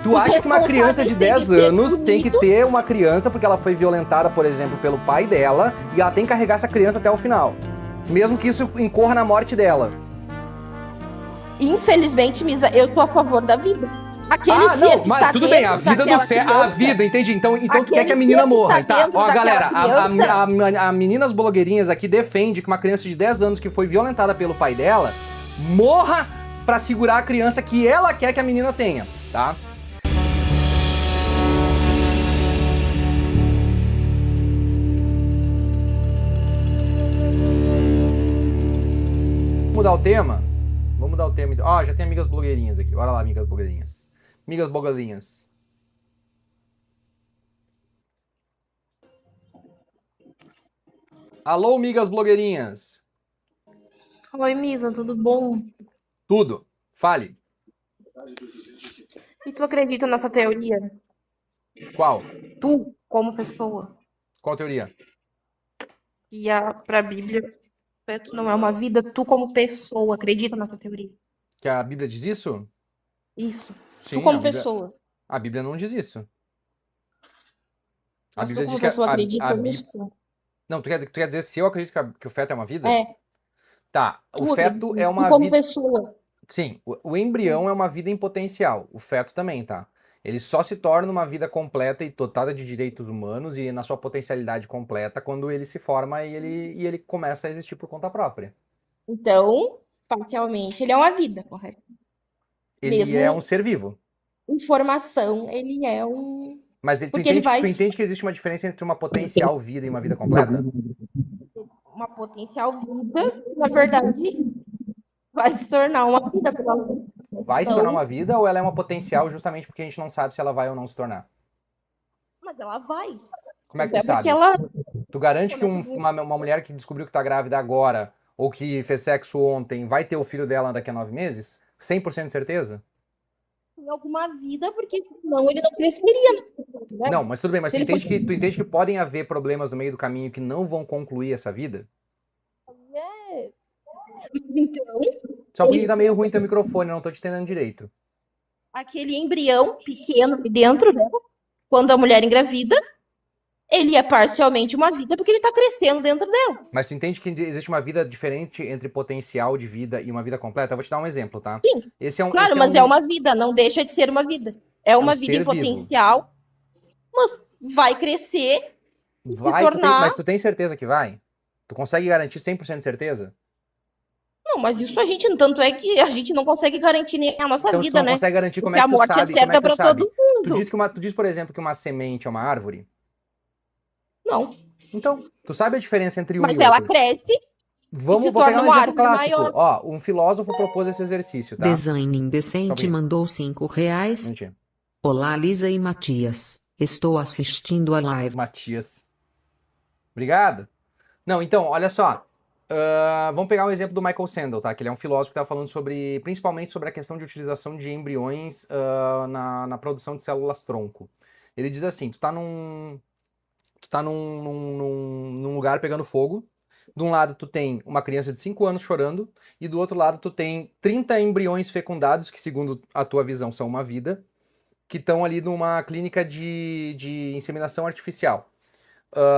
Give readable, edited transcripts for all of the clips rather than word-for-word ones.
Tu acha que uma criança de 10 anos tem que ter uma criança porque ela foi violentada, por exemplo, pelo pai dela, e ela tem que carregar essa criança até o final? Mesmo que isso incorra na morte dela. Infelizmente, Misa, eu tô a favor da vida. Aquele ser não, que mas está tudo bem, a dentro vida do daquela fé, a criança, vida, entendi. Então tu aquele quer que a menina ser que morra, está tá? dentro Ó, galera, daquela criança. a meninas blogueirinhas aqui defende que uma criança de 10 anos que foi violentada pelo pai dela morra pra segurar a criança que ela quer que a menina tenha, tá? Vamos mudar o tema? Vamos mudar o tema então. Ó, já tem amigas blogueirinhas aqui. Bora lá, amigas blogueirinhas. Amigas blogueirinhas. Alô, amigas blogueirinhas. Oi, Misa, tudo bom? Tudo. Fale. E tu acredita nessa teoria? Qual? Tu, como pessoa, Qual teoria? que pra Bíblia, tu não é uma vida, tu como pessoa, acredita nessa teoria? Que a Bíblia diz isso? Isso. Sim, Tu como a Bíblia, pessoa. a Bíblia não diz isso. A Mas tu Bíblia diz como que pessoa a acredita Bíblia... nisso? Não, tu quer dizer se eu acredito que o feto é uma vida? É, Tá, o tu acredita feto é nisso, tu uma como vida... pessoa. Sim, o embrião é uma vida em potencial. O feto também, tá? Ele só se torna uma vida completa e dotada de direitos humanos e na sua potencialidade completa quando ele se forma e ele começa a existir por conta própria. Então, parcialmente, ele é uma vida, correto? Ele é um Mesmo ser vivo. em formação, ele é um... Mas tu Porque ele vai... entende que existe uma diferença entre uma potencial vida e uma vida completa? Uma potencial vida, na verdade, vai se tornar uma vida pela... Vai se tornar Então, uma vida ou ela é uma potencial justamente porque a gente não sabe se ela vai ou não se tornar? mas ela vai. Como é que tu Até porque sabe? ela... Tu garante que começa uma mulher que descobriu que tá grávida agora ou que fez sexo ontem vai ter o filho dela daqui a 9 meses? 100% de certeza? em alguma vida, porque senão ele não cresceria. Né? Não, mas tudo bem, mas Se ele fosse... tu entende que podem haver problemas no meio do caminho que não vão concluir essa vida? É. Então, Só porque ele... tá meio ruim teu microfone, eu não tô te entendendo direito. aquele embrião pequeno ali dentro, né? Quando a mulher engravida, ele é parcialmente uma vida porque ele tá crescendo dentro dela. Mas tu entende que existe uma vida diferente entre potencial de vida e uma vida completa? Eu vou te dar um exemplo, tá? Sim, claro, mas é uma vida, não deixa de ser uma vida. É uma vida ser em potencial, mas vai crescer e se tornar... Mas tu tem certeza que vai? Tu consegue garantir 100% de certeza? Não, mas isso a gente, tanto é que a gente não consegue garantir nem a nossa Então, se tu vida, não né? consegue garantir, como Porque é a que tu morte é sabe? Como é certa que tu pra sabe? todo mundo. Tu diz, por exemplo, que uma semente é uma árvore? Não, Então, tu sabe a diferença entre um mas e ela outro? cresce e Vou se pegar torna um uma exemplo árvore clássico. maior. Ó, um filósofo propôs esse exercício, tá? Design Indecente Só um mandou R$5. Mentira. Olá, Lisa e Matias. Estou assistindo a live. Matias. Obrigado. Não, então, olha só. Vamos pegar um exemplo do Michael Sandel, tá? Que ele é um filósofo que estava falando principalmente sobre a questão de utilização de embriões na produção de células tronco. Ele diz assim, tu tá num lugar pegando fogo. De um lado tu tem uma criança de 5 anos chorando e do outro lado tu tem 30 embriões fecundados, que segundo a tua visão são uma vida, que estão ali numa clínica de inseminação artificial.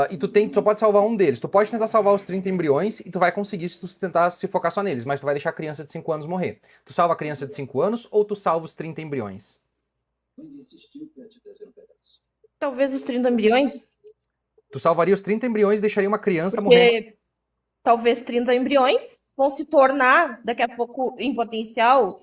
E tu só pode salvar um deles. Tu pode tentar salvar os 30 embriões e tu vai conseguir se tu tentar se focar só neles, mas tu vai deixar a criança de 5 anos morrer. Tu salva a criança de 5 anos ou tu salva os 30 embriões? Talvez os 30 embriões, Tu salvaria os 30 embriões e deixaria uma criança porque morrer. talvez 30 embriões vão se tornar, daqui a pouco, em potencial,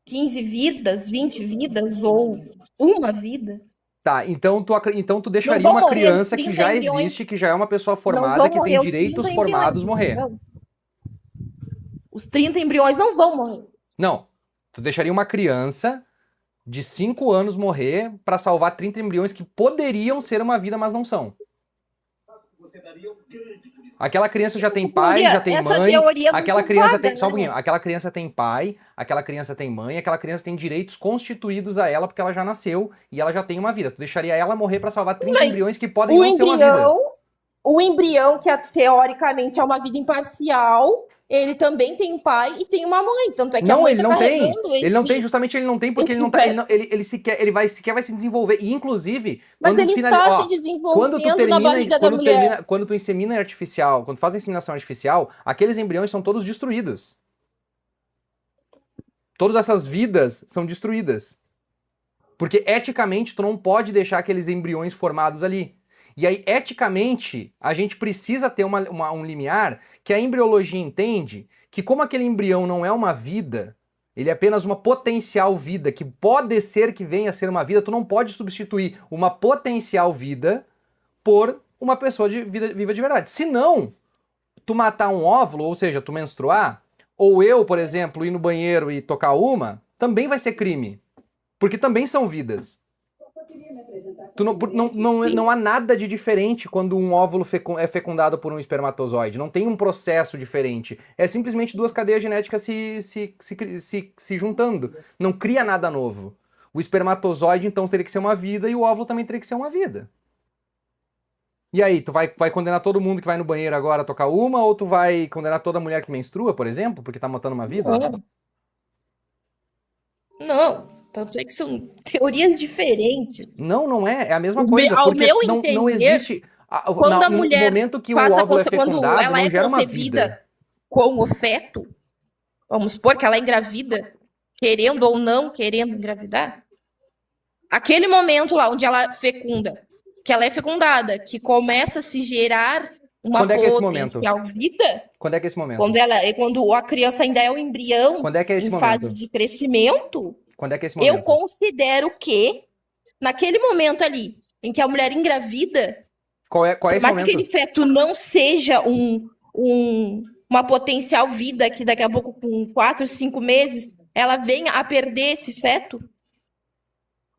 15 vidas, 20 vidas ou uma vida. Tá, então tu deixaria Não vão uma morrer criança que 30 já embriões. existe, que já é uma pessoa Não formada, vão que morrer tem os direitos 30 formados embriões. morrer. Não. Os 30 embriões não vão morrer. Não, tu deixaria uma criança de 5 anos morrer pra salvar 30 embriões que poderiam ser uma vida, mas não são. Aquela criança já tem pai, já tem Essa mãe. teoria Aquela muito criança vaga, tem. Só um né? pouquinho. Aquela criança tem pai, aquela criança tem mãe, aquela criança tem direitos constituídos a ela porque ela já nasceu e ela já tem uma vida. Tu deixaria ela morrer pra salvar 30 Mas embriões que podem não ser uma vida. O embrião, que teoricamente é uma vida imparcial, ele também tem um pai e tem uma mãe. Tanto é que a Não, mãe ele tá não tem. carregando Ele não tem, esse... justamente ele não tem, porque ele não tá. Ele sequer vai se desenvolver. E, inclusive, Mas quando ele finaliza. está Ó, se desenvolvendo na barriga da quando mulher. termina, quando tu insemina artificial, quando faz a inseminação artificial, aqueles embriões são todos destruídos. Todas essas vidas são destruídas. Porque eticamente tu não pode deixar aqueles embriões formados ali. E aí, eticamente, a gente precisa ter um limiar que a embriologia entende que como aquele embrião não é uma vida, ele é apenas uma potencial vida, que pode ser que venha a ser uma vida, tu não pode substituir uma potencial vida por uma pessoa viva de verdade. Se não, tu matar um óvulo, ou seja, tu menstruar, ou eu, por exemplo, ir no banheiro e tocar uma, também vai ser crime. Porque também são vidas. Não há nada de diferente quando um óvulo é fecundado por um espermatozoide. Não tem um processo diferente. É simplesmente duas cadeias genéticas se juntando. Não cria nada novo. O espermatozoide, então, teria que ser uma vida e o óvulo também teria que ser uma vida. E aí, tu vai condenar todo mundo que vai no banheiro agora a tocar uma, ou tu vai condenar toda mulher que menstrua, por exemplo, porque tá matando uma vida? Não. Tanto é que são teorias diferentes. Não é. É a mesma coisa. Ao Porque meu não entender, existe... quando a No mulher momento que o faz a óvulo é quando fecundado, ela não é gera uma concebida vida. com o feto, vamos supor que ela é engravida, querendo ou não querendo engravidar, aquele momento lá onde ela fecunda, que ela é fecundada, que começa a se gerar uma Quando é que é esse momento? potencial vida, Quando é que é esse momento? quando a criança ainda é um embrião Quando é que é esse em momento? fase de crescimento, Quando é que é esse momento? eu considero que naquele momento ali em que a mulher engravida, Qual é esse mas momento? que aquele feto não seja uma potencial vida que daqui a pouco, com 4, 5 meses, ela venha a perder esse feto.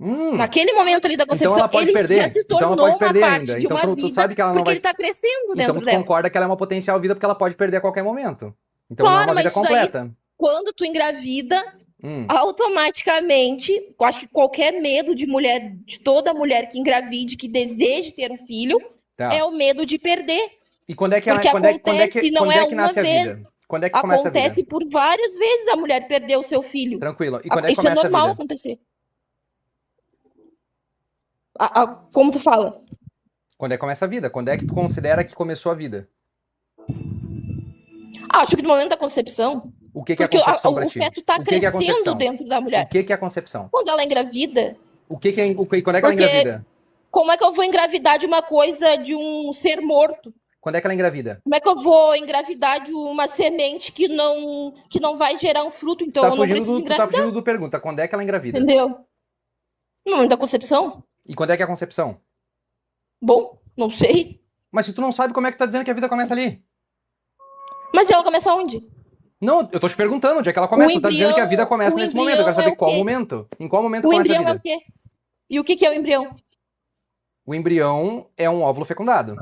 Naquele momento ali da concepção, Então ela pode ele perder. já se tornou Então ela pode perder uma parte ainda. de Então uma tu vida, sabe que ela não porque vai... ele está crescendo Então dentro tu dela. concorda que ela é uma potencial vida porque ela pode perder a qualquer momento. Então não é Claro, uma vida mas isso daí, completa. quando tu engravida, automaticamente, eu acho que qualquer medo de mulher, de toda mulher que engravide, que deseje ter um filho, Tá. é o medo de perder. E quando é que ela, Porque quando é acontece, não quando é é que nasce uma a vez. vida? Quando é que começa a vida? Acontece por várias vezes a mulher perder o seu filho. Tranquilo. E quando é que Isso é começa a normal vida? acontecer. Como tu fala? Quando é que começa a vida? Quando é que tu considera que começou a vida? Acho que no momento da concepção. O que é a Porque concepção pra o ti? feto tá O que é a crescendo concepção? dentro da mulher. O que é a concepção? Quando ela é engravida, Quando é que ela Porque- engravida? como é que eu vou engravidar de uma coisa, de um ser morto? Quando é que ela engravida? Como é que eu vou engravidar de uma semente que não vai gerar um fruto? Então eu não preciso Tu tá engravidar, fugindo do pergunta. Quando é que ela engravida? entendeu? No momento da concepção? E quando é que é a concepção? Bom, não sei. Mas se tu não sabe, como é que tá dizendo que a vida começa ali? Mas ela começa onde? Não, eu tô te perguntando onde é que ela começa. Tu tá dizendo que a vida começa o nesse momento. Eu quero saber embrião é o qual quê? momento. Em qual momento O começa a embrião é vida? o quê? E o que é o embrião? O embrião é um óvulo fecundado.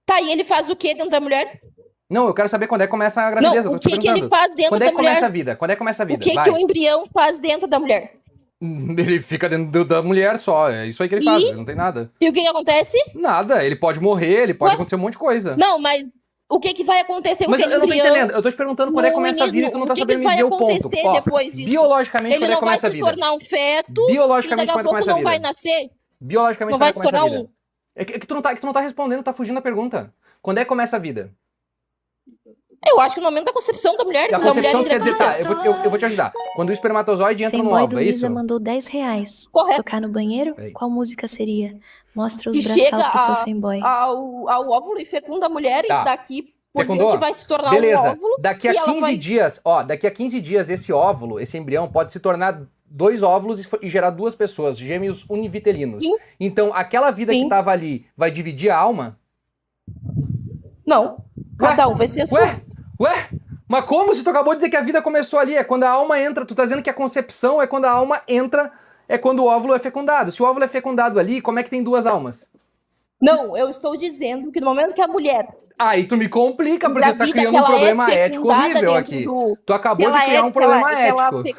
Tá, e ele faz o quê dentro da mulher? Não, eu quero saber quando é que começa a gravidez. Não, Eu o tô te que ele perguntando. faz dentro Quando é da que começa a mulher? vida? Quando é que começa a O vida? que Vai. o embrião faz dentro da mulher? Ele fica dentro da mulher só. É isso aí que ele faz. Não tem nada. E o que acontece? Nada. Ele pode morrer, ele pode acontecer um monte de coisa. Não, mas o que vai acontecer com Mas aquele eu não tô embrião? entendendo. Eu tô te perguntando quando é que começa a vida e tu não tá O que sabendo me vai dizer o ponto. acontecer Ó, depois disso? biologicamente, Ele quando é que não vai começa a se vida? tornar um feto e Biologicamente, daqui a quando é que pouco começa a não vai vida? nascer. Biologicamente, Não quando é vai que se começa a tornar vida? É que tu não tá respondendo, tá fugindo da pergunta. Quando é que começa a vida? Eu acho que no momento da concepção da mulher, E a quando a concepção mulher quer dizer, tá, engravida. eu vou te ajudar. Quando o espermatozoide entra no Fanboy óvulo, do é isso? Lisa mandou R$10. Correto. Tocar no banheiro? Peraí. Qual música seria? Mostra os Que braçal chega pro seu fanboy. ao óvulo e fecunda a mulher Tá. e daqui por Fecundou? diante vai se tornar Beleza. um óvulo. Daqui a e ela 15 vai- dias, daqui a 15 dias esse óvulo, esse embrião pode se tornar 2 óvulos e gerar 2 pessoas, gêmeos univitelinos. Sim. Então, aquela vida que Sim. tava ali vai dividir a alma? Não. Cada um vai ser a sua. Ué? Mas como se tu acabou de dizer que a vida começou ali? É quando a alma entra, tu tá dizendo que a concepção é quando a alma entra, é quando o óvulo é fecundado. Se o óvulo é fecundado ali, como é que tem 2 almas? Não, eu estou dizendo que no momento que a mulher Aí tu me complica, porque tu tá engravida, criando que um ela problema é ético fecundada horrível dentro aqui. do... Tu acabou que de ela criar um que ela- problema que ela ético. fe-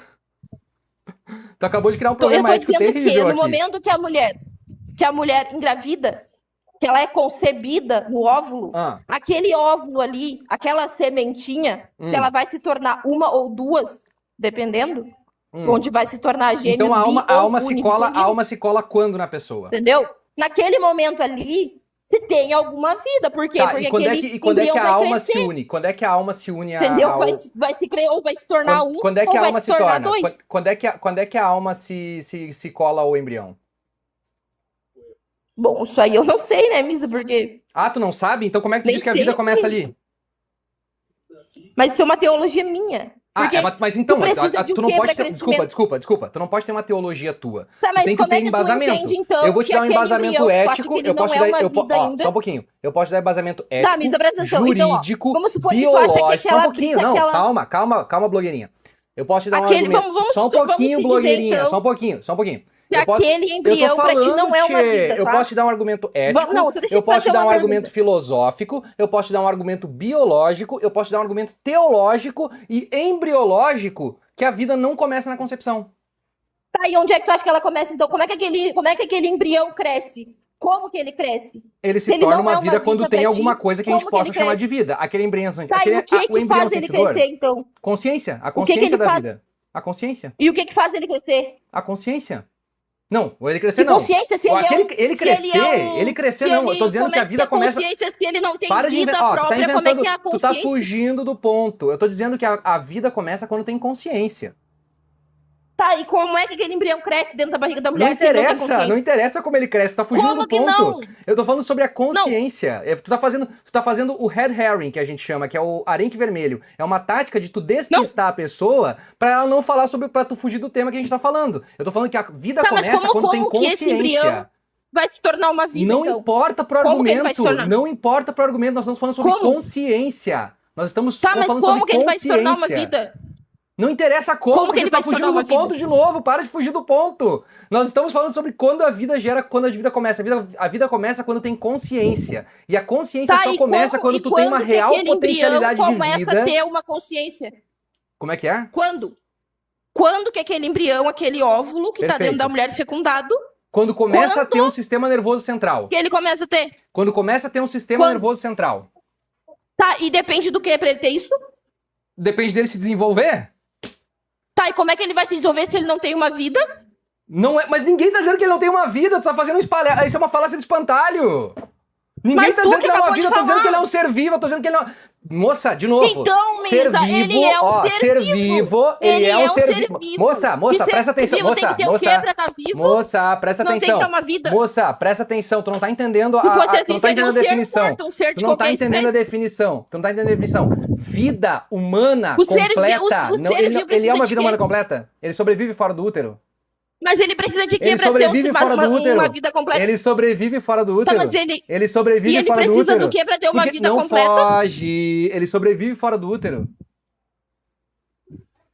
Tu acabou de criar um Eu problema tô ético dizendo que terrível no aqui. momento que a mulher engravida, que ela é concebida no óvulo, Ah, aquele óvulo ali, aquela sementinha, se ela vai se tornar uma ou duas, dependendo, onde vai se tornar gêmeos Então a bi alma ou se cola, a unifeminino, alma se cola quando na pessoa? entendeu? Naquele momento ali, se tem alguma vida. Por quê? Tá, Porque quando é aquele que, quando é que embrião a vai alma se crescer, une? Quando é que a alma se une entendeu? ao... Vai se criar, ou vai se tornar um, Quando é que ou a vai alma se se tornar torna? dois. Quando é que a alma se cola ao embrião? Bom, isso aí eu não sei, né, Misa? Porque... Ah, tu não sabe? Então como é que tu Nem diz que a sei, vida começa ali? Mas isso é uma teologia minha. Ah, Porque mas então, tu precisa de tu o não quê pode pra ter... crescimento? Desculpa. Tu não pode ter uma teologia tua. Tá, Tu mas tem que como ter é que tu embasamento. entende, então, Eu vou te que dar um aquele embasamento embrião, tu acha ético, que ele eu posso não te é dar... uma Eu, vida ó, ainda? só um pouquinho. Eu posso te dar embasamento ético, Misa, presta atenção. Então, ó, jurídico, vamos supor que tu biológico... acha que Só um aquela pouquinho, brisa, não. aquela... Calma, blogueirinha. Eu posso te dar um Aquele, argumento. Só um pouquinho, se dizer, blogueirinha. então, Só um pouquinho. que Eu aquele tô embrião pra ti falando, não é uma vida, eu tá? posso te dar um argumento ético, Não, deixa eu eu te posso te fazer dar um uma argumento pergunta. filosófico, eu posso te dar um argumento biológico, eu posso te dar um argumento teológico e embriológico que a vida não começa na concepção. Tá, e onde é que tu acha que ela começa, então? Como é que aquele embrião cresce? Como que ele cresce? Ele se Ele torna não uma é uma vida quando vida tem pra alguma ti, coisa que a gente como que possa ele chamar cresce? de vida. Aquele embrião, Tá, e o que embrião faz ele sentidor. crescer, então? Consciência, a O que que consciência ele da faz? vida. A consciência. E o que faz ele crescer? A consciência. Não, ele crescer Que não. consciência, se Ou ele é aquele, um... ele se crescer, ele é um- se não. Eu tô ele- dizendo como que é a vida é começa... consciência se ele não tem Para de vida inventar, tu tá própria, como é inventando, que é a tu tá consciência? fugindo do ponto. Eu tô dizendo que a vida começa quando tem consciência. Tá, e como é que aquele embrião cresce dentro da barriga da mulher Não se ele não tem interessa, consciência? não interessa como ele cresce, tu tá fugindo Como do que ponto. não? Eu tô falando sobre a consciência. Tu tá fazendo o red herring, que a gente chama, que é o arenque vermelho. É uma tática de tu despistar a pessoa pra ela não falar sobre, pra tu fugir do tema que a gente tá falando. Eu tô falando que a vida Tá, mas começa quando tem como que esse embrião consciência. vai se tornar uma vida, Não então? importa pro Como que ele vai se argumento, tornar? não importa pro argumento, nós estamos falando sobre Como? consciência. Nós estamos Tá, mas falando como sobre que ele vai se tornar uma consciência. vida? Não interessa como Como que porque ele tu tá vai se tornar fugindo do uma ponto vida? de novo. Para de fugir do ponto. Nós estamos falando sobre quando a vida começa. A vida começa quando tem consciência. E a consciência Tá, só e começa como- quando e tu tem uma quando que real aquele potencialidade embrião de começa vida. a ter uma consciência? Como é que é? Quando? Quando que aquele embrião, aquele óvulo que tá Perfeito. dentro da mulher fecundado, Quando começa a Quando? ter um sistema nervoso central. que ele começa a ter? Quando começa a ter um sistema Quando? nervoso central. Tá, e depende do que pra ele ter isso? Depende dele se desenvolver? Tá, e como é que ele vai se desenvolver se ele não tem uma vida? Não é, mas ninguém tá dizendo que ele não tem uma vida, tu tá fazendo um espalhar. Isso é uma falácia de espantalho. Ninguém Mas tá tu dizendo que que ele é uma acabou vida, de eu tô dizendo falar. que ele é um ser vivo, eu tô dizendo que ele não. Moça, de novo. Então, ser Misa, vivo, ele é um ó, ser vivo, ele é um ser vivo. Moça, E ser presta atenção, vivo moça, tem que ter o moça. quê pra tá vivo? Moça, presta Não tem que atenção. ter uma vida. Moça, presta atenção, tu não tá entendendo E você tu não tá seria entendendo a um ser definição. morto, um ser de Tu não tá qualquer entendendo a espécie. definição. Tu não tá entendendo a definição. Vida humana O ser vi- completa. o Não, ser ele, vivo ele é precisa uma de vida quê? humana completa? Ele sobrevive fora do útero? Mas ele precisa de quê Ele pra ser sobrevive fora do útero. uma vida completa? Ele sobrevive fora do Tá, útero. mas ele sobrevive e ele fora do precisa útero. do quê pra ter uma Porque vida não completa? foge. Ele sobrevive fora do útero.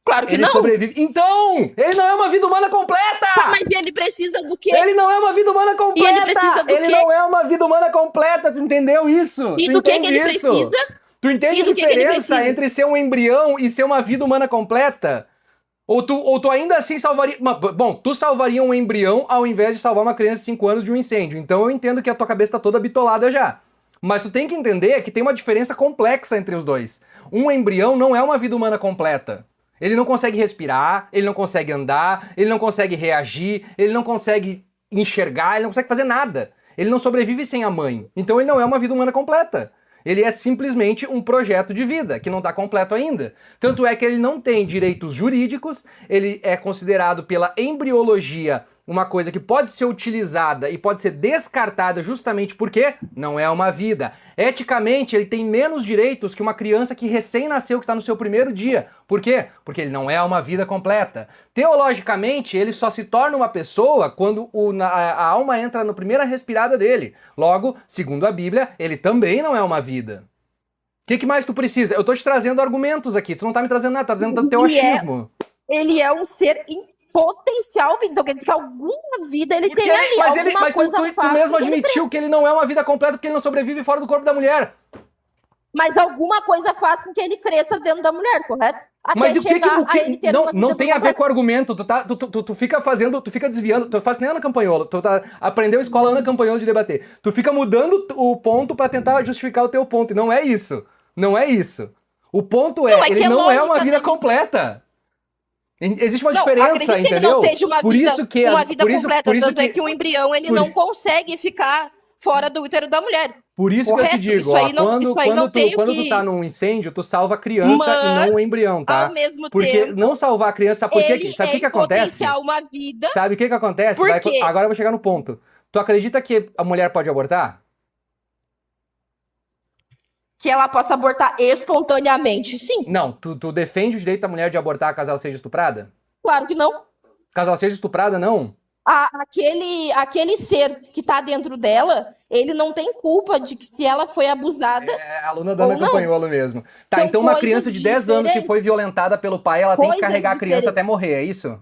Claro que Ele não. sobrevive. Então, ele não é uma vida humana completa. Tá, mas ele precisa do quê? Ele não é uma vida humana completa. E ele precisa do Ele quê? não é uma vida humana completa. Tu entendeu isso? E Tu do que entende ele isso? precisa? Tu entende E a do que ele diferença precisa? entre ser um embrião e ser uma vida humana completa? Ou tu ainda assim salvaria... Bom, tu salvaria um embrião ao invés de salvar uma criança de 5 anos de um incêndio. Então eu entendo que a tua cabeça tá toda bitolada já. Mas tu tem que entender que tem uma diferença complexa entre os dois. Um embrião não é uma vida humana completa. Ele não consegue respirar, ele não consegue andar, ele não consegue reagir, ele não consegue enxergar, ele não consegue fazer nada. Ele não sobrevive sem a mãe. Então ele não é uma vida humana completa. Ele é simplesmente um projeto de vida, que não está completo ainda. Tanto é que ele não tem direitos jurídicos, ele é considerado pela embriologia uma coisa que pode ser utilizada e pode ser descartada justamente porque não é uma vida. Eticamente, ele tem menos direitos que uma criança que recém-nasceu, que está no seu primeiro dia. Por quê? Porque ele não é uma vida completa. Teologicamente, ele só se torna uma pessoa quando a alma entra na primeira respirada dele. Logo, segundo a Bíblia, ele também não é uma vida. O que mais tu precisa? Eu tô te trazendo argumentos aqui, tu não tá me trazendo nada, tá trazendo teu achismo. Ele é um ser em potencial vida. Então quer dizer que alguma vida ele tem ali. Mas tu mesmo admitiu que ele não é uma vida completa porque ele não sobrevive fora do corpo da mulher. Mas alguma coisa faz com que ele cresça dentro da mulher, correto? até Mas o que chegar o que a ele ter não, uma não vida tem a ver completa. com o argumento, tu fica fazendo, tu fica desviando, tu faz que nem Ana Campanholo, aprendeu escola Ana Campanholo de debater. Tu fica mudando o ponto pra tentar justificar o teu ponto, e não é isso. Não é isso. O ponto Não, é ele que é não é uma lógica vida dele. completa. Existe uma Não, diferença, acredito que ele não entendeu? seja uma Por vida, isso que uma vida completa. por isso Tanto é que que o embrião ele por- não consegue ficar fora do útero da mulher. Por isso que eu te Correto? digo, Isso ó, aí não, isso aí não tem o quando tu tá que. num incêndio, tu salva a criança e Mas, não o embrião, ao tá? mesmo Porque tempo, não salvar a criança, sabe por quê? ele Sabe o é que que em acontece? potencial uma vida. Sabe o que que acontece? Por quê? Agora eu vou chegar no ponto. Tu acredita que a mulher pode abortar? Que ela possa abortar espontaneamente, sim. Não. Tu defende o direito da mulher de abortar caso ela seja estuprada? Claro que não. Caso ela seja estuprada, não? Aquele ser que tá dentro dela, ele não tem culpa de que se ela foi abusada. É aluna da Ou Ana não. Campanholo mesmo. Tá, São então uma coisas criança de 10 anos que diferentes. foi violentada pelo pai, ela tem que Coisas carregar a criança diferentes. até morrer, é isso?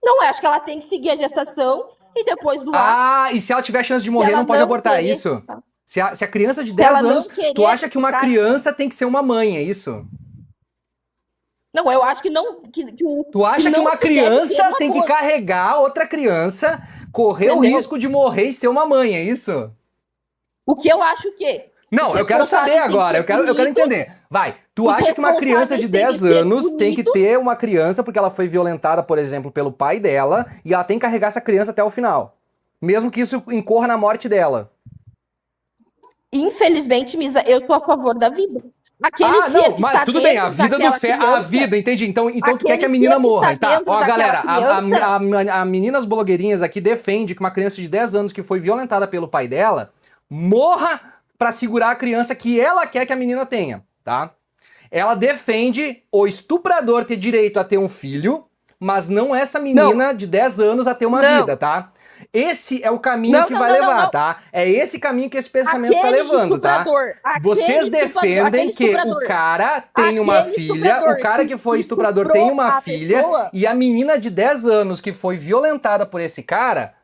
Não, eu acho que ela tem que seguir a gestação e depois doar. Ah, e se ela tiver chance de Se morrer, ela não pode abortar, é querer isso? ficar. Se a criança de Se 10 ela não anos, querer tu acha que uma ficar- criança tem que ser uma mãe, é isso? Não, eu acho que não. Tu acha que não uma se deve ter criança um tem que aborto. carregar outra criança, correr o Entendeu? risco de morrer e ser uma mãe, é isso? O que eu acho que. Não, os eu quero saber responsáveis têm que agora, ser eu quero punidos. entender. Vai, tu Os acha que uma criança de responsáveis têm 10 que ser anos tem que punidos. ter uma criança porque ela foi violentada, por exemplo, pelo pai dela, e ela tem que carregar essa criança até o final? Mesmo que isso incorra na morte dela. Infelizmente, Misa, eu sou a favor da vida. Aquele ser não, que mas está tudo bem, a dentro vida daquela a criança, vida, entendi. Então tu quer aquele que a menina ser que morra, está tá? dentro Ó, daquela galera, criança- a meninas blogueirinhas aqui defende que uma criança de 10 anos que foi violentada pelo pai dela morra pra segurar a criança que ela quer que a menina tenha, tá? Ela defende o estuprador ter direito a ter um filho, mas não essa menina de 10 anos a ter uma Não. vida, tá? Esse é o caminho Não, que não, vai não, levar, não. tá? É esse caminho que esse pensamento tá Aquele levando, tá? estuprador, aquele Vocês estuprador, defendem aquele que o estuprador, cara tem uma aquele filha, estuprador o cara que foi que estuprador estuprou tem uma a filha, pessoa. e a menina de 10 anos que foi violentada por esse cara,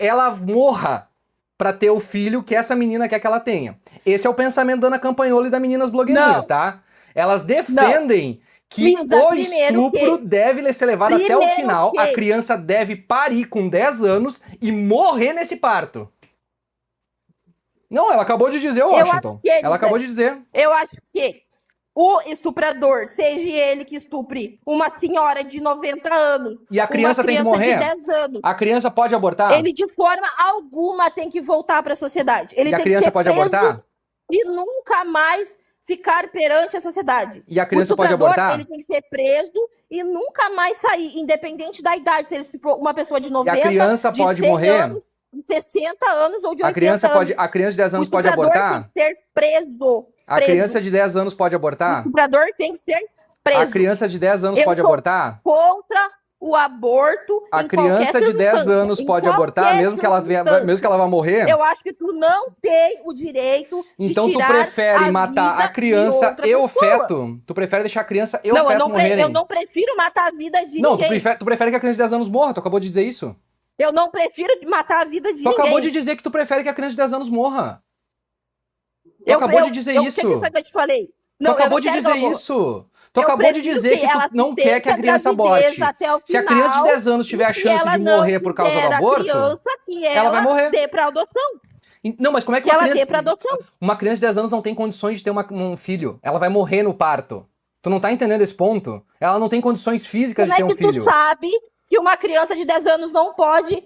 ela morra pra ter o filho que essa menina quer que ela tenha. Esse é o pensamento da Ana Campanholo e das meninas blogueirinhas, Não. tá? Elas defendem que Misa, o primeiro estupro deve ser levado até o Primeiro final, que- a criança deve parir com 10 anos e morrer nesse parto. Não, ela acabou de dizer, Washington. acho que Ela acabou de dizer. Eu acho que o estuprador, seja ele que estupre uma senhora de 90 anos, E a criança uma tem que criança morrer? de 10 anos, A criança pode abortar? ele de forma alguma tem que voltar para a sociedade. Ele E a tem que criança ser pode preso abortar? e nunca mais ficar perante a sociedade. E a criança o pode estuprador, abortar? ele tem que ser preso e nunca mais sair, independente da idade, se ele estuprou uma pessoa de E 90, a criança de pode 100 morrer? anos, de 60 anos ou de 80 A criança anos. a criança de 10 O anos pode estuprador abortar? tem que ser preso. A preso. criança de 10 anos pode O abortar? estuprador tem que ser preso. A criança de 10 anos Eu pode sou abortar? Contra o aborto A em qualquer criança de 10 circunstância. anos Em pode abortar, qualquer mesmo que ela circunstância. vá morrer? Eu acho que tu não tem o direito Então de tu tirar prefere a matar vida a criança de outra e o pessoa. feto? Tu prefere deixar a criança e o Não, feto morrerem? eu não prefiro matar a vida de Não, ninguém. tu prefere que a criança de 10 anos morra, tu acabou de dizer isso. Eu não prefiro matar a vida de Tu ninguém. acabou de dizer que tu prefere que a criança de 10 anos morra. Tu Eu- acabou eu- de dizer eu- isso. O que foi que eu te falei? Tu acabou de dizer isso. Tu acabou de dizer que tu não quer que a criança aborte. Se a criança de 10 anos tiver a chance de morrer por causa do aborto, ela vai morrer. Dê pra adoção. Não, mas como é que Que uma ela dê criança... pra adoção. Uma criança de 10 anos não tem condições de ter um filho. Ela vai morrer no parto. Tu não tá entendendo esse ponto? Ela não tem condições físicas Como de é ter um que tu filho. sabe que uma criança de 10 anos não pode...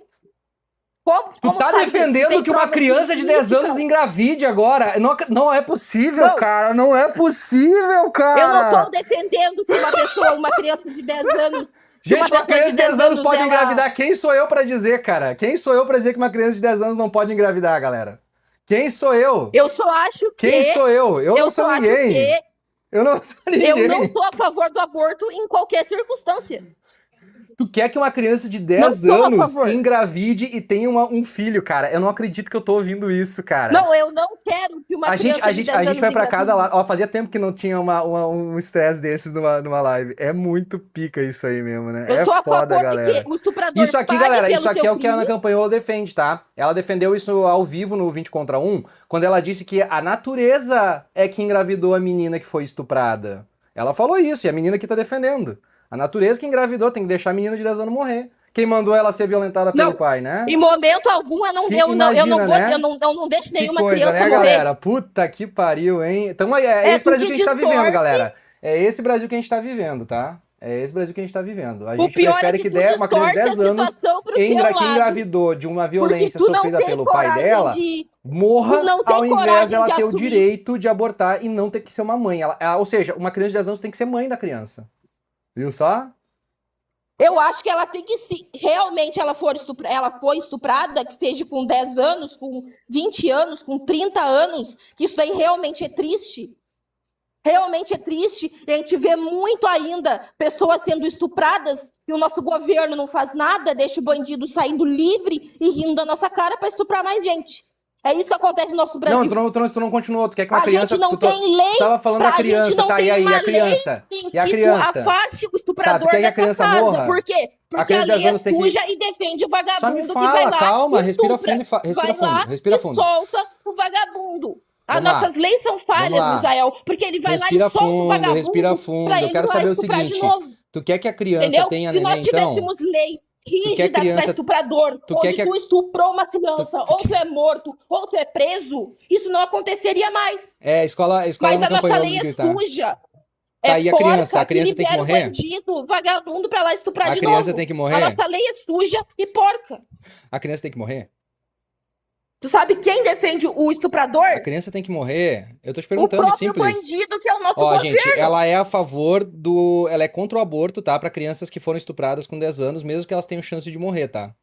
Tu tá defendendo que uma criança de 10 anos engravide agora. Não é possível, Não. cara. Não é possível, cara. Eu não tô defendendo que uma criança de 10 anos... que Gente, uma criança de 10 anos pode ela- engravidar. Quem sou eu pra dizer, cara? Quem sou eu pra dizer que uma criança de 10 anos não pode engravidar, galera? Quem sou eu? Eu só acho que... Quem sou eu? Eu não só sou acho ninguém. que Eu não sou ninguém. eu não sou a favor do aborto em qualquer circunstância. Tu quer que uma criança de 10 Não sou a anos favor. engravide e tenha um filho, cara? Eu não acredito que eu tô ouvindo isso, cara. Não, eu não quero que uma A gente, criança de 10 a gente anos vai pra engravide. cada lado. Ó, fazia tempo que não tinha um estresse desses numa live. É muito pica isso aí mesmo, né? Eu É sou a foda, favor galera. de que o estuprador Isso aqui, pague galera, pelo isso aqui seu é o que a Ana crime. Campanholo defende, tá? Ela defendeu isso ao vivo no 20 contra 1, quando ela disse que a natureza é que engravidou a menina que foi estuprada. Ela falou isso, e a menina aqui tá defendendo. A natureza que engravidou tem que deixar a menina de 10 anos morrer. Quem mandou ela ser violentada pelo Não, pai, né? Em momento algum, eu não Imagina, vou, né? eu não deixo Que nenhuma coisa, criança né, morrer. galera? Puta que pariu, hein? Então é esse tu Brasil que que a gente tá vivendo, distorce. galera. É esse Brasil que a gente tá vivendo, tá? É esse Brasil que a gente tá vivendo. A O gente pior prefere é que que tu uma criança de 10 distorce a anos situação pro teu que lado. engravidou de uma Porque violência tu não sofrida tem pelo pai coragem dela, de... morra tu não tem ao invés coragem dela de ter o assumir. direito de abortar e não ter que ser uma mãe. Ou seja, uma criança de 10 anos tem que ser mãe da criança. Viu só? Eu acho que ela tem que, se realmente ela foi estuprada, que seja com 10 anos, com 20 anos, com 30 anos, que isso daí realmente é triste. Realmente é triste. E a gente vê muito ainda pessoas sendo estupradas e o nosso governo não faz nada, deixa o bandido saindo livre e rindo da nossa cara para estuprar mais gente. É isso que acontece no nosso Brasil. Não, tu não continuou. Tu quer que uma A criança... gente não tu tem lei. tava falando da A gente criança, não tá? tem E aí, uma a criança? lei em E a que criança? tu afaste o estuprador quer que a da tua criança casa. morra? Por quê? Porque a criança de 10 lei é anos tem que- suja e defende o Só me vagabundo que vai fala, lá calma, e respira estupra. fundo, respira Vai lá fundo, respira e fundo. solta o vagabundo. As Vamos lá. nossas leis são falhas, Vamos lá. Misael, porque ele vai Respira lá e solta o fundo, vagabundo respira fundo. pra Eu ele quero ir lá saber o estuprar seguinte, de novo. tu quer que a criança Entendeu? tenha Se neném, nós então? tivéssemos lei rígidas criança- para estuprador, tu quer onde que a- tu estuprou uma criança, ou tu é morto, ou tu é preso, isso não aconteceria mais. Escola Mas no a nossa campanholo lei de é gritar. suja. Tá, É e a porca criança? A criança tem que libera o morrer? bandido, vagabundo pra lá estuprar A de criança novo. tem que morrer? A nossa lei é suja e porca. A criança tem que morrer? Tu sabe quem defende o estuprador? A criança tem que morrer? Eu tô te O perguntando, próprio simples. bandido que é o nosso Ó, governo. gente, ela é a favor ela é contra o aborto, tá? Pra crianças que foram estupradas com 10 anos, mesmo que elas tenham chance de morrer, tá?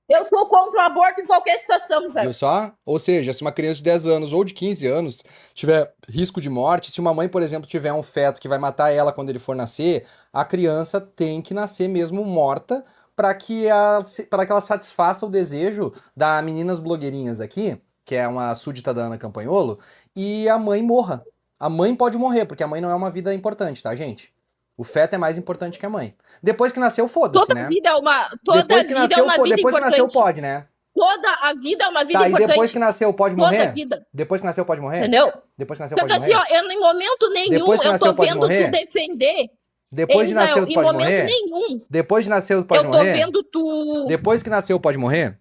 Eu sou contra o aborto em qualquer situação, Zé. Viu só? Ou seja, se uma criança de 10 anos ou de 15 anos tiver risco de morte, se uma mãe, por exemplo, tiver um feto que vai matar ela quando ele for nascer, a criança tem que nascer mesmo morta para que ela satisfaça o desejo da Meninas Blogueirinhas aqui, que é uma súdita da Ana Campanholo, e a mãe morra. A mãe pode morrer, porque a mãe não é uma vida importante, tá, gente? O feto é mais importante que a mãe. Depois que nasceu, foda-se, Toda né? vida é uma, Depois que nasceu, vida depois que importante. nasceu, pode, né? Toda a vida é uma vida Tá, e importante. depois que nasceu, pode Toda morrer? vida. Depois que nasceu, pode morrer? Entendeu? Depois que nasceu, Só pode que assim, morrer? ó, eu, em momento nenhum Depois que eu nasceu, tô pode vendo morrer? tu defender. Depois de nascer, Israel, tu em pode momento morrer? nenhum. Depois de nascer, tu pode Eu tô morrer? vendo tu. Depois que nasceu, pode morrer?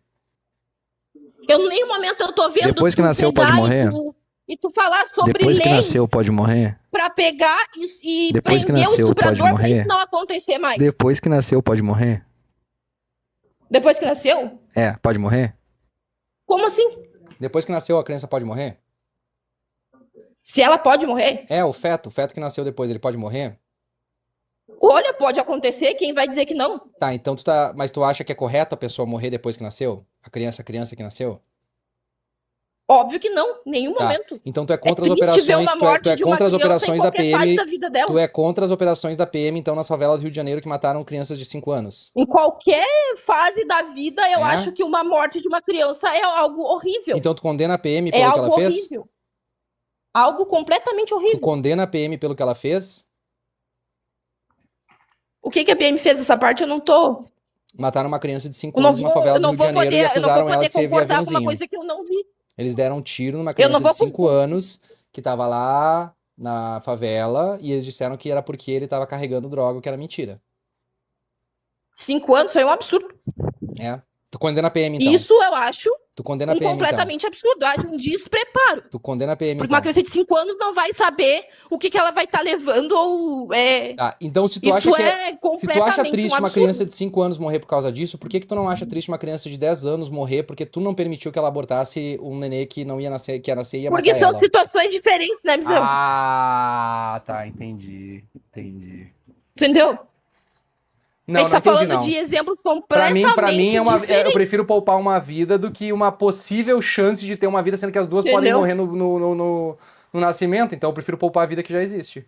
Eu, em nenhum momento eu tô vendo Depois que tu nasceu, pegar pode morrer? E tu falar sobre Depois que leis nasceu, pode morrer? pra pegar e Depois que prender nasceu, o estuprador pode pra morrer? isso não acontecer mais. Depois que nasceu, pode morrer? Depois que nasceu? É, pode morrer? Como assim? Depois que nasceu, a criança pode morrer? Se ela pode morrer? É, o feto que nasceu depois, ele pode morrer? Olha, pode acontecer, quem vai dizer que não? Tá, então mas tu acha que é correto a pessoa morrer depois que nasceu? A criança que nasceu? Óbvio que não, em nenhum Tá. momento. Então tu é contra as triste ver operações, uma morte tu é de uma contra as criança em operações da qualquer fase PM, da vida dela. tu é contra as operações da PM, então, nas favelas do Rio de Janeiro que mataram crianças de 5 anos. Em qualquer fase da vida, eu É? acho que uma morte de uma criança é algo horrível. Então tu condena a PM É pelo que algo ela fez? horrível. Algo completamente Tu horrível. condena a PM pelo que ela fez? O que que a PM fez essa parte? Eu não tô. Mataram uma criança de 5 Eu não anos numa vou, favela eu do não Rio de vou Janeiro e poder, eu não acusaram vou ela poder de ser concordar com uma aviãozinho. coisa que eu não vi. Eles deram um tiro numa Eu não criança de vou 5 anos que tava lá na favela e eles disseram que era porque ele tava carregando droga, o que era mentira. 5 anos foi um absurdo. É. Tu condena a PM, então. Isso eu acho Tu condena a PM, então. completamente absurdo. Eu acho um despreparo. Tu condena a PM, Porque então. uma criança de 5 anos não vai saber o que ela vai estar levando ou é. Tá, então se tu Isso acha que é se tu completamente acha triste um uma absurdo. criança de 5 anos morrer por causa disso, por que que tu não acha triste uma criança de 10 anos morrer porque tu não permitiu que ela abortasse um nenê que não ia nascer, que ia nascer e ia Porque matar são ela? situações diferentes, né, Missão? Ah, tá, entendi. Entendeu? Não, a gente não tá entendi, falando não. de exemplos Pra completamente mim eu diferentes. prefiro poupar uma vida do que uma possível chance de ter uma vida, sendo que as duas podem Entendeu? morrer no nascimento, então eu prefiro poupar a vida que já existe.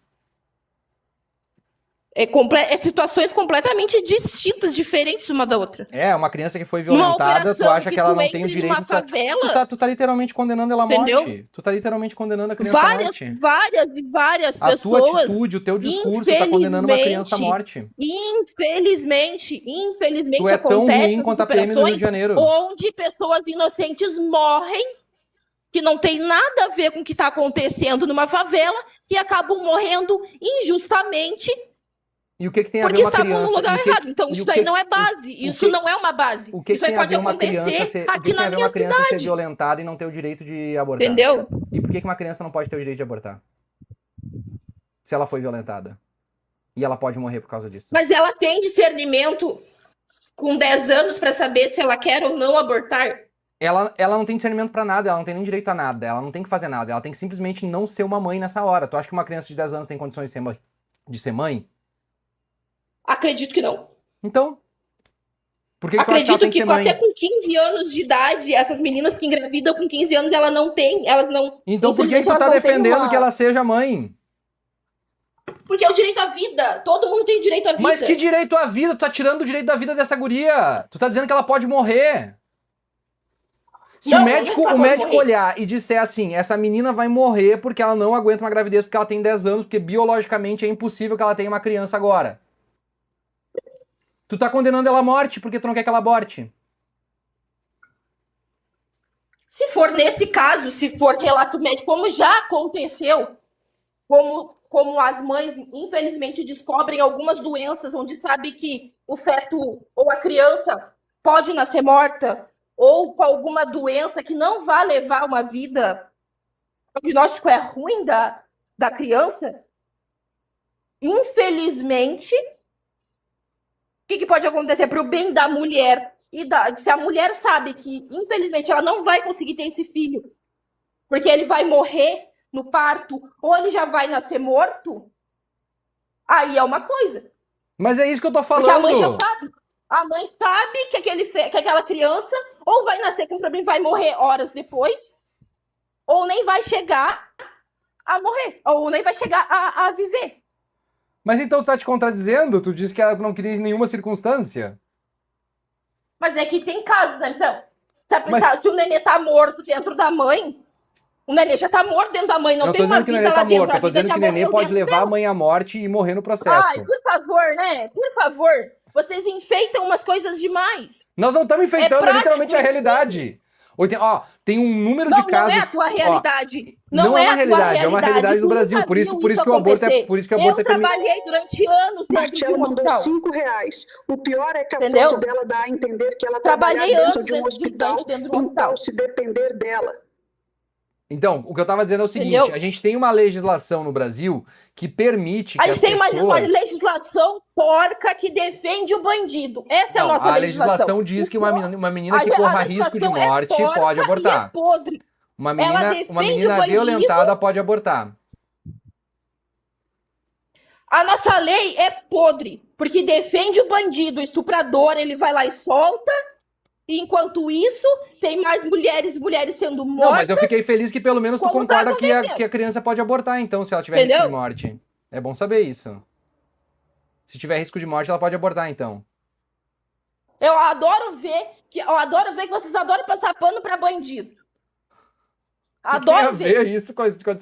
É situações completamente distintas, diferentes uma da outra. É, uma criança que foi Uma violentada, tu operação acha que ela tu não tem o entre direito... numa favela, Tu tá literalmente condenando ela à Entendeu? morte. Tu tá literalmente condenando a criança à morte. várias A tua pessoas, atitude, o teu discurso tá condenando uma criança à morte. infelizmente Tu é tão acontece ruim essas quanto a PM do Rio de operações Janeiro. onde pessoas inocentes morrem, que não tem nada a ver com o que está acontecendo numa favela, e acabam morrendo injustamente E o que tem a ver porque uma estavam criança? no lugar e o que- errado. Então, e isso o daí que- não é o- base. o Isso que- não é uma base. O que Isso aí tem a pode ver uma criança acontecer ser, o que aqui tem a na ver minha uma criança ser cidade. violentada e não ter o direito de abortar? Entendeu? E por que uma criança não pode ter o direito de abortar? Se ela foi violentada. E ela pode morrer por causa disso. Mas ela tem discernimento com 10 anos para saber se ela quer ou não abortar. Ela não tem discernimento pra nada, ela não tem nem direito a nada, ela não tem que fazer nada, ela tem que simplesmente não ser uma mãe nessa hora. Tu acha que uma criança de 10 anos tem condições de ser mãe? Acredito que não. Então, por que tu acha que ela Acredito tem que que ser mãe? até com 15 anos de idade, essas meninas que engravidam com 15 anos, elas não. Então por que infelizmente, tu tá elas não têm defendendo uma- que ela seja mãe? Porque é o direito à vida. Todo mundo tem direito à vida. Mas que direito à vida? Tu tá tirando o direito da vida dessa guria. Tu tá dizendo que ela pode morrer. Se Não, o não médico, é que ela o pode médico morrer. olhar e disser assim, essa menina vai morrer porque ela não aguenta uma gravidez porque ela tem 10 anos, porque biologicamente é impossível que ela tenha uma criança agora. Tu tá condenando ela à morte porque tu não quer que ela aborte. Se for nesse caso, se for relato médico, como já aconteceu, como as mães, infelizmente, descobrem algumas doenças onde sabe que o feto ou a criança pode nascer morta, ou com alguma doença que não vai levar uma vida, o diagnóstico é ruim da criança, infelizmente, o que pode acontecer para o bem da mulher? Se a mulher sabe que, infelizmente, ela não vai conseguir ter esse filho, porque ele vai morrer no parto, ou ele já vai nascer morto, aí é uma coisa. Mas é isso que eu tô falando. Porque a mãe já sabe. A mãe sabe que aquela criança ou vai nascer com problema e vai morrer horas depois, ou nem vai chegar a morrer, ou nem vai chegar a viver. Mas então tu tá te contradizendo? Tu disse que ela não queria em nenhuma circunstância. Mas é que tem casos, né, Missão? Se o nenê tá morto dentro da mãe, o nenê já tá morto dentro da mãe, não Eu tem tô uma dizendo que o vida nenê lá tá dentro. morto, A eu tô vida dizendo já que o nenê morreu pode dentro levar dela. a mãe à morte e morrer no processo. Ai, por favor, né? Por favor. Vocês enfeitam umas coisas demais. Nós não estamos enfeitando, é prático, literalmente a realidade. Tem um número Não, de casos. não é a tua realidade. Não é uma a tua realidade, é uma realidade do Tu Brasil. nunca Por isso viu que o aborto acontecer. por isso que o aborto Eu trabalhei durante anos dentro de Marcelo um mandou hospital. R$5. O pior é que a Entendeu? foto dela dá a entender que ela Trabalhei trabalha dentro anos de um dentro hospital, dentro de um hospital. então se depender dela. Então, o que eu tava dizendo é o seguinte, Entendeu? a gente tem uma legislação no Brasil que permite que A gente tem uma pessoas... legislação porca que defende o bandido. Essa é a Não, nossa a legislação. legislação diz que uma menina que A corra risco de legislação é morte porca pode e é abortar. podre. Uma Ela menina defende o bandido. violentada pode abortar. A nossa lei é podre, porque defende o bandido, o estuprador, ele vai lá e solta. E enquanto isso, tem mais mulheres sendo mortas. Não, mas eu fiquei feliz que pelo menos tu Como tá concorda acontecendo? que a criança pode abortar, então, se ela tiver risco Entendeu? de morte. É bom saber isso. Se tiver risco de morte, ela pode abortar, então. Eu adoro ver que vocês adoram passar pano pra bandido. Adoro Tem a ver ver. isso com a discussão.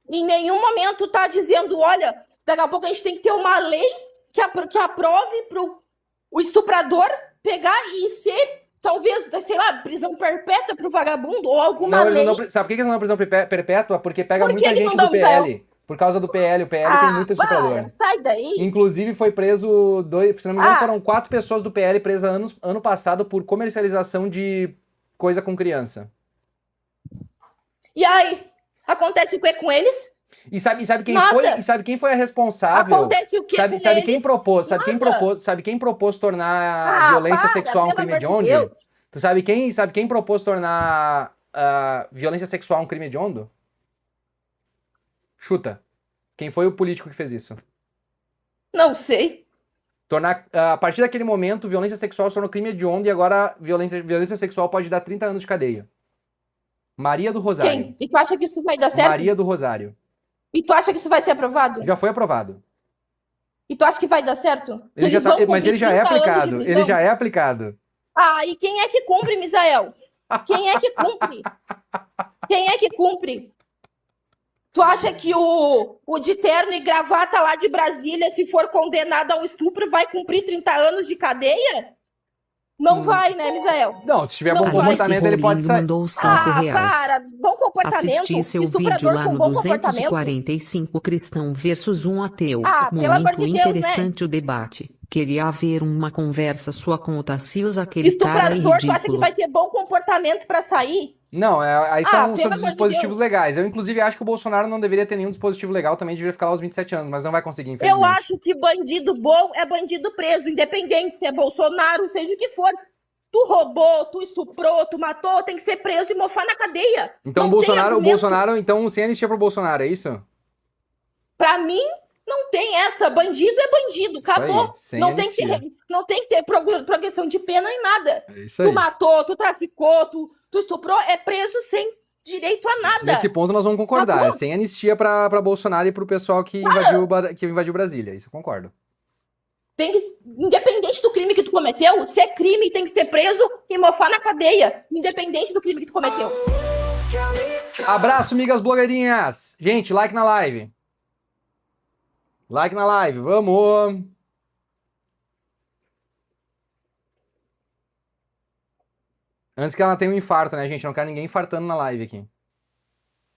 Em nenhum momento tá dizendo, olha, daqui a pouco a gente tem que ter uma lei que aprove pro o estuprador pegar e ser, talvez, sei lá, prisão perpétua pro vagabundo ou alguma Não, lei. sabe por que eles não dão prisão perpétua? Porque pega Por que muita que gente não do dão, PL. Por causa do PL. O PL tem muito estuprador. sai daí. Inclusive foi preso, se não me engano, Ah. foram 4 pessoas do PL presas ano passado por comercialização de coisa com criança. E aí, acontece o que com eles? E sabe quem Nada. foi? E sabe quem foi a responsável? Acontece o que Sabe com quem eles? propôs? Nada. Sabe quem propôs tornar a violência sexual um pelo crime amor de hediondo? Deus. Tu sabe quem propôs tornar a violência sexual um crime hediondo? Chuta. Quem foi o político que fez isso? Não sei. A partir daquele momento, violência sexual se tornou crime hediondo e agora violência sexual pode dar 30 anos de cadeia. Maria do Rosário. Quem? E tu acha que isso vai dar certo? Maria do Rosário. E tu acha que isso vai ser aprovado? Já foi aprovado. E tu acha que vai dar certo? Ele já mas ele já é aplicado. Ele já é aplicado. Ah, e quem é que cumpre, Misael? Quem é que cumpre? Quem é que cumpre? Tu acha que o de terno e gravata lá de Brasília, se for condenado a um estupro, vai cumprir 30 anos de cadeia? Não vai, né, Misael? Não, se tiver Não bom vai. comportamento, ele pode Rolindo sair. mandou 5 Ah, reais. para! Bom comportamento, Assisti seu vídeo estuprador lá com no bom comportamento. 245 cristão versus um ateu. Ah, pelo amor Muito de Deus, né? interessante o debate. Queria haver uma conversa sua com o Tacios, aquele cara é Estuprador, tu acha que ridículo. vai ter bom comportamento pra sair? Não, aí são pelo amor de dispositivos Deus. legais. Eu, inclusive, acho que o Bolsonaro não deveria ter nenhum dispositivo legal, também deveria ficar lá aos 27 anos, mas não vai conseguir, Eu infelizmente. acho que bandido bom é bandido preso, independente se é Bolsonaro, seja o que for. Tu roubou, tu estuprou, tu matou, tem que ser preso e mofar na cadeia. Então, Não tem o argumento. Bolsonaro, então, sem anistia pro Bolsonaro, é isso? Pra mim, não tem essa. Bandido é bandido, acabou. sem Não tem, anistia. não tem que ter progressão de pena em nada. É isso Tu aí. matou, tu traficou, tu estuprou, é preso sem direito a nada. Nesse ponto nós vamos concordar. Acabou. É sem anistia pra Bolsonaro e pro pessoal que invadiu Brasília. Isso eu concordo. Tem que, independente do crime que tu cometeu, se é crime, tem que ser preso e mofar na cadeia. Independente do crime que tu cometeu. Abraço, amigas blogueirinhas. Gente, like na live. Like na live, vamos. Antes que ela tenha um infarto, né, gente? Não quero ninguém infartando na live aqui.